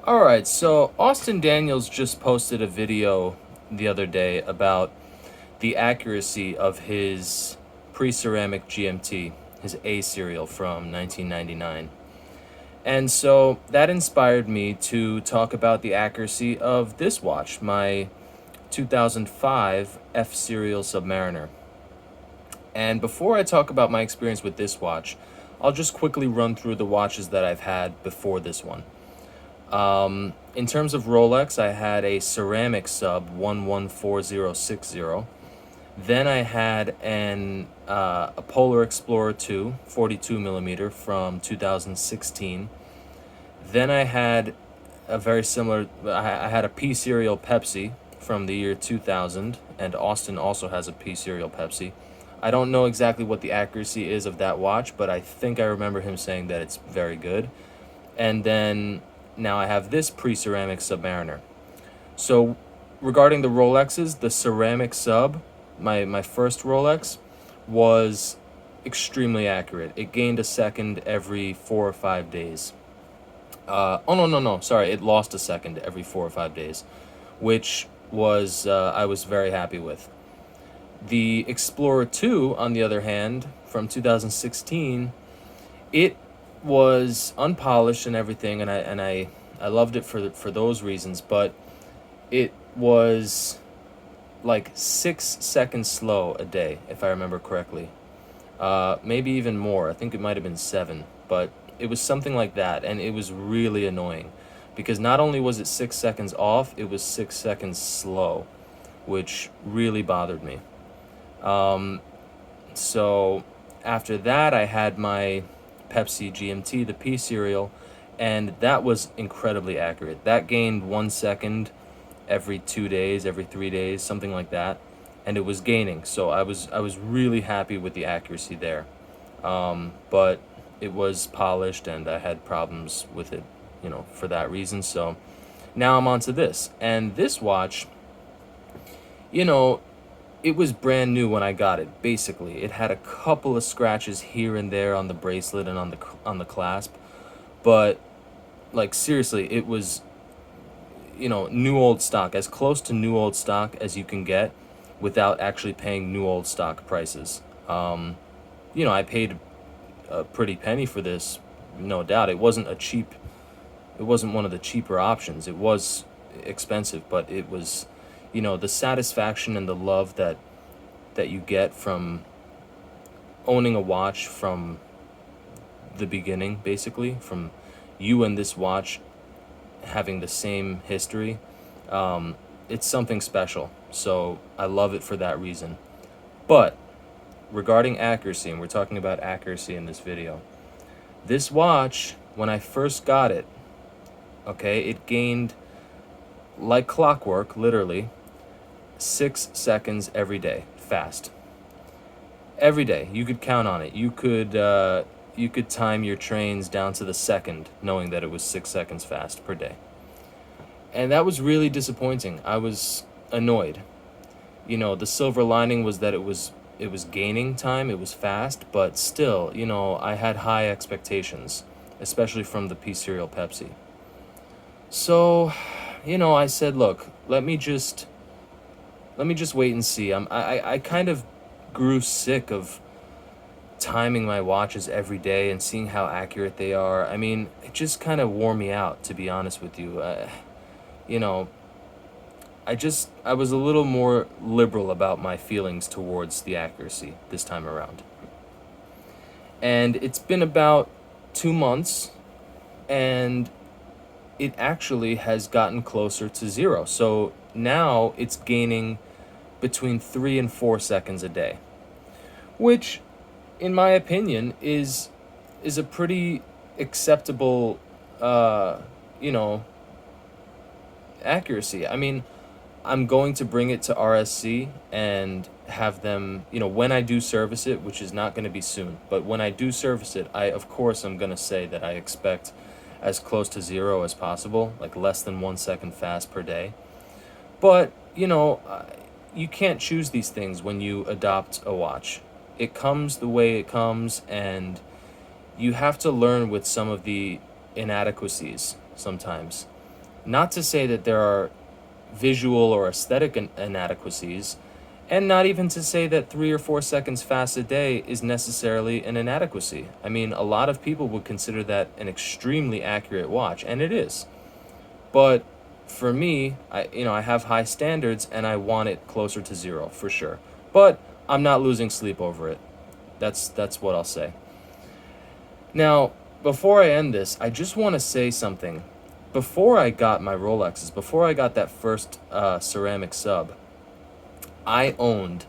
Alright, so Austin Daniels just posted a video the other day about the accuracy of his pre-ceramic GMT, his A serial from 1999. And so that inspired me to talk about the accuracy of this watch, my 2005 F serial Submariner. And before I talk about my experience with this watch, I'll just quickly run through the watches that I've had before this one. In terms of Rolex, I had a ceramic sub 114060. Then I had a Polar Explorer 2 42 millimeter from 2016. Then I had a very similar. I had a P serial Pepsi from the year 2000, and Austin also has a P serial Pepsi. I don't know exactly what the accuracy is of that watch, but I think I remember him saying that it's very good. And then now I have this pre-ceramic Submariner. So regarding the Rolexes, the ceramic sub, my first Rolex, was extremely accurate. It gained a second every 4 or 5 days. Oh no, sorry, it lost a second every 4 or 5 days, which was I was very happy with. The Explorer 2, on the other hand, from 2016, it was unpolished and everything, and I loved it for those reasons, but it was like 6 seconds slow a day, if I remember correctly. Maybe even more. I think it might have been 7, but it was something like that, and it was really annoying because not only was it 6 seconds off, it was 6 seconds slow, which really bothered me. So after that, I had my Pepsi GMT, the P serial, and that was incredibly accurate. That gained 1 second every 2 days, every 3 days, something like that, and it was gaining. So I was really happy with the accuracy there. But it was polished, and I had problems with it, for that reason. So now I'm on to this, and this watch, you know, it was brand new when I got it. Basically, it had a couple of scratches here and there on the bracelet and on the clasp, but like seriously, it was new old stock, as close to new old stock as you can get without actually paying new old stock prices. I paid a pretty penny for this, no doubt. It wasn't one of the cheaper options. It was expensive, but it was, the satisfaction and the love that you get from owning a watch from the beginning, basically, from you and this watch having the same history. It's something special. So I love it for that reason. But regarding accuracy, and we're talking about accuracy in this video, this watch, when I first got it, okay, it gained, like clockwork, literally 6 seconds every day, fast. Every day, you could count on it. You could time your trains down to the second, knowing that it was 6 seconds fast per day. And that was really disappointing. I was annoyed. The silver lining was that it was gaining time, it was fast, but still, I had high expectations, especially from the P serial Pepsi. So, I said, look, let me just wait and see. I kind of grew sick of timing my watches every day and seeing how accurate they are. I mean, it just kind of wore me out, to be honest with you. I was a little more liberal about my feelings towards the accuracy this time around. And it's been about 2 months, and it actually has gotten closer to zero. So now it's gaining between 3 and 4 seconds a day, which, in my opinion, is a pretty acceptable, accuracy. I mean, I'm going to bring it to RSC and have them, when I do service it, which is not going to be soon, but when I do service it, of course, I'm going to say that I expect as close to zero as possible, like less than 1 second fast per day. But, you can't choose these things when you adopt a watch. It comes the way it comes, and you have to learn with some of the inadequacies sometimes. Not to say that there are visual or aesthetic inadequacies, and not even to say that 3 or 4 seconds fast a day is necessarily an inadequacy. I mean, a lot of people would consider that an extremely accurate watch, and it is. But for me, I have high standards and I want it closer to zero for sure. But I'm not losing sleep over it. That's what I'll say. Now, before I end this, I just want to say something. Before I got my Rolexes, before I got that first ceramic sub, I owned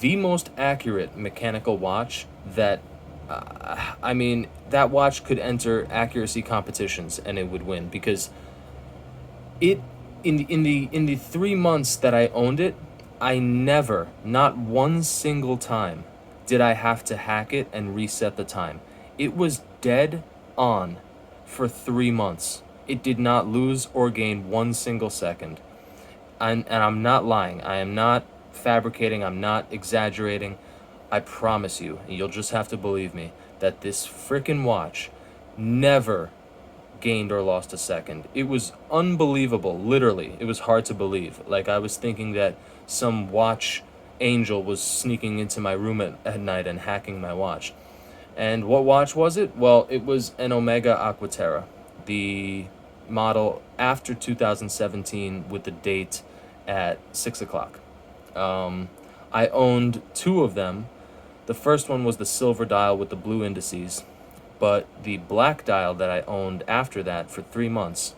the most accurate mechanical watch that, I mean, that watch could enter accuracy competitions and it would win, because it in the 3 months that I owned it, I never, not one single time, did I have to hack it and reset the time. It was dead on for 3 months. It did not lose or gain 1 single second. And I'm not lying. I am not fabricating. I'm not exaggerating. I promise you, and you'll just have to believe me, that this frickin' watch never gained or lost a second. It was unbelievable, literally. It was hard to believe. Like, I was thinking that some watch angel was sneaking into my room at night and hacking my watch. And what watch was it? Well, it was an Omega Aqua Terra, the model after 2017 with the date at 6 o'clock. I owned two of them. The first one was the silver dial with the blue indices, but the black dial that I owned after that for 3 months,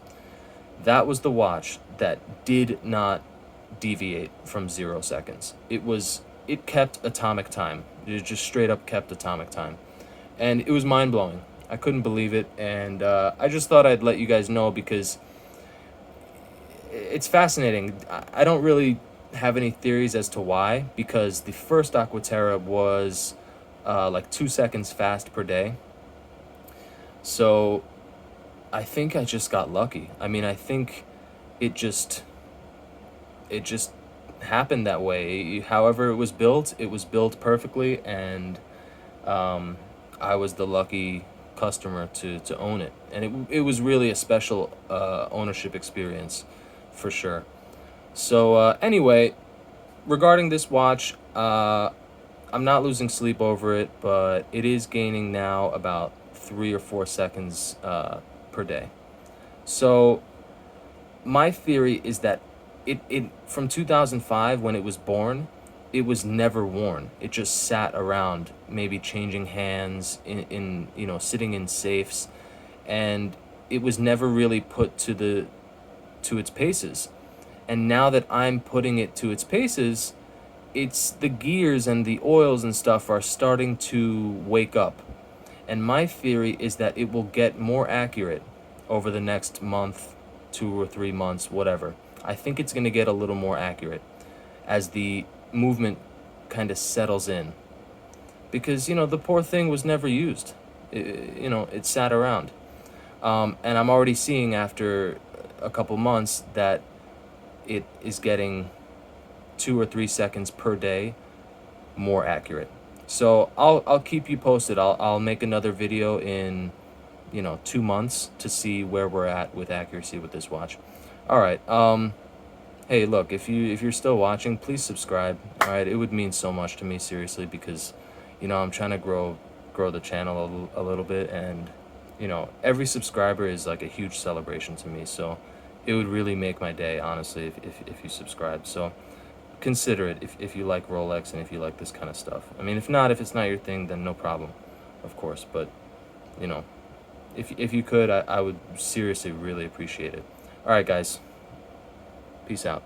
that was the watch that did not deviate from 0 seconds. It kept atomic time. It just straight up kept atomic time. And it was mind-blowing. I couldn't believe it, and I just thought I'd let you guys know because it's fascinating. I don't really have any theories as to why, because the first Aqua Terra was like 2 seconds fast per day. So I think I just got lucky. I mean, I think it just happened that way. However it was built perfectly, and I was the lucky customer to own it. And it was really a special ownership experience for sure. So anyway, regarding this watch, I'm not losing sleep over it, but it is gaining now about 3 or 4 seconds per day. So my theory is that it from 2005, when it was born, it was never worn. It just sat around, maybe changing hands in sitting in safes, and it was never really put to its paces. And now that I'm putting it to its paces, it's the gears and the oils and stuff are starting to wake up. And my theory is that it will get more accurate over the next month, 2 or 3 months, whatever. I think it's going to get a little more accurate as the movement kind of settles in. Because, the poor thing was never used. It sat around. And I'm already seeing after a couple months that it is getting 2 or 3 seconds per day more accurate. So I'll keep you posted. I'll make another video in 2 months to see where we're at with accuracy with this watch. All right. Hey, look, if you're still watching, please subscribe. All right, it would mean so much to me, seriously, because I'm trying to grow the channel a little bit, and every subscriber is like a huge celebration to me. So it would really make my day, honestly, if you subscribe. So consider it if you like Rolex and if you like this kind of stuff. I mean, if it's not your thing, then no problem, of course. But if you could, I would seriously really appreciate it. All right, guys. Peace out.